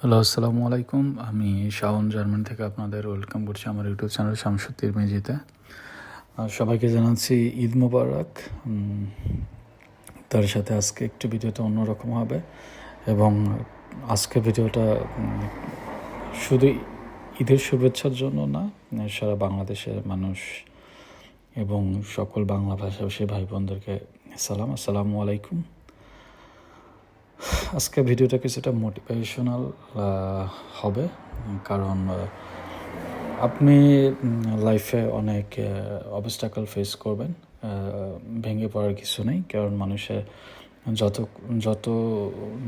Hello, আসসালামু আলাইকুম। আমি শাওন জার্মানি থেকে আপনাদের ওয়েলকাম করছি আমার ইউটিউব চ্যানেল শামসুদ্দির মেজিতে। সবাইকে জানাচ্ছি ঈদ মোবারক। তার সাথে আজকে একটু ভিডিওটা অন্যরকম হবে এবং আজকে ভিডিওটা শুধু ঈদের শুভেচ্ছার জন্য না, সারা বাংলাদেশের মানুষ এবং সকল বাংলা ভাষাভাষী ভাই বোনদেরকে আসসালামু আলাইকুম। আজকে ভিডিওটা কিছুটা মোটিভেশনাল হবে, কারণ আপনি লাইফে অনেক অবস্টাকল ফেস করবেন। ভেঙে পড়ার কিছু নেই, কারণ মানুষের যত যত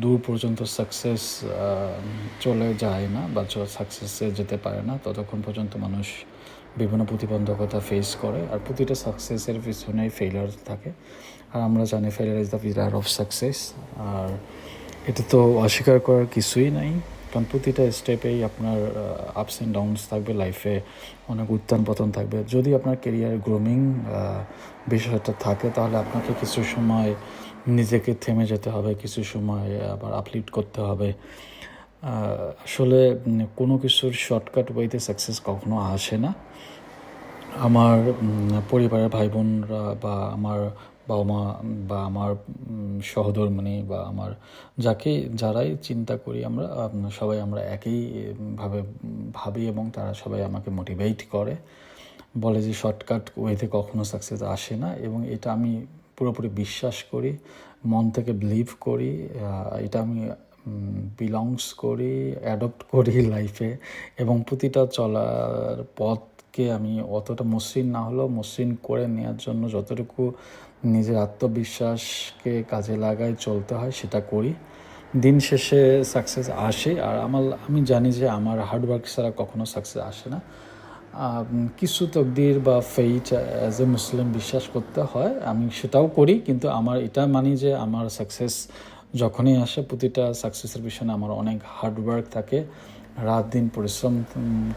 দূর পর্যন্ত সাকসেস চলে যায় না বা সাকসেসে যেতে পারে না, ততক্ষণ পর্যন্ত মানুষ বিভিন্ন প্রতিবন্ধকতা ফেস করে। আর প্রতিটা সাকসেসের পিছনেই ফেলিয়ার থাকে, আর আমরা জানি failure is the pillar of success. আর এটা তো অস্বীকার করার কিছুই নাই, কারণ প্রতিটা স্টেপেই আপনার আপস অ্যান্ড ডাউনস থাকবে, লাইফে অনেক উত্থান পতন থাকবে। যদি আপনার কেরিয়ার গ্রোমিং বিষয়টা থাকে, তাহলে আপনাকে কিছু সময় নিজেকে থেমে যেতে হবে, কিছু সময় আবার আপলিফ্ট করতে হবে। আসলে কোনো কিছুর শর্টকাট ওয়েতে সাকসেস কখনো আসে না। আমার পরিবারের ভাই বোনরা বা আমার বাবা মা বা আমার সহধর্মিণী বা আমার যারাই চিন্তা করি, আমরা সবাই আমরা একইভাবে ভাবি এবং তারা সবাই আমাকে মোটিভেট করে, বলে যে শর্টকাট ওয়েতে কখনো সাকসেস আসে না। এবং এটা আমি পুরোপুরি বিশ্বাস করি, মন থেকে বিলিভ করি, এটা আমি বিলংস করি, অ্যাডপ্ট করি লাইফে। এবং প্রতিটা চলার পথকে আমি অতটা মসৃণ না হলেও মসৃণ করে নেওয়ার জন্য যতটুকু নিজের আত্মবিশ্বাসকে কাজে লাগায় চলতে হয় সেটা করি। দিন শেষে সাকসেস আসে, আর আমি জানি যে আমার হার্ডওয়ার্ক ছাড়া কখনো সাকসেস আসে না। কিছু তকদির বা ফেইট অ্যাজ এ মুসলিম বিশ্বাস করতে হয়, আমি সেটাও করি, কিন্তু আমার এটা মানি যে আমার সাকসেস যখনই আসে, প্রতিটা সাকসেসের পিছনে আমার অনেক হার্ডওয়ার্ক থাকে, রাত দিন পরিশ্রম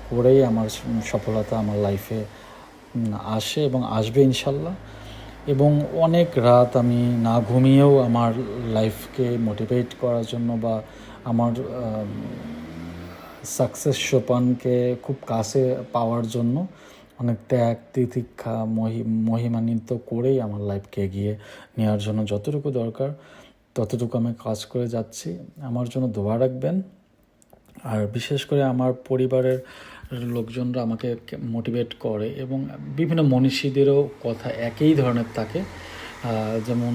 করেই আমার সফলতা আমার লাইফে আসে এবং আসবে ইনশাল্লাহ। এবং অনেক রাত আমি না ঘুমিয়েও আমার লাইফকে মোটিভেট করার জন্য বা আমার সাকসেস সোপানকে খুব কাছে পাওয়ার জন্য অনেক ত্যাগ তিতিক্ষা মহিমান্বিত করেই আমার লাইফকে এগিয়ে নেওয়ার জন্য যতটুকু দরকার ততটুকু আমি কাজ করে যাচ্ছি। আমার জন্য দোয়া রাখবেন। আর বিশেষ করে আমার পরিবারের লোকজনরা আমাকে মোটিভেট করে এবং বিভিন্ন মনীষীদেরও কথা একই ধরনের থাকে। যেমন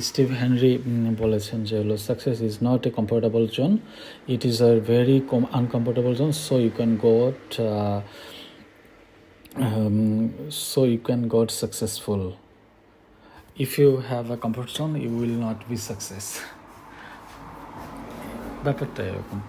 স্টিভ হেনরি বলেছেন যে হলো, success is not a comfortable zone, it is a very uncomfortable zone, so you can got successful. If you have a comfort zone, you will not be success. ব্যাপারটা এরকম।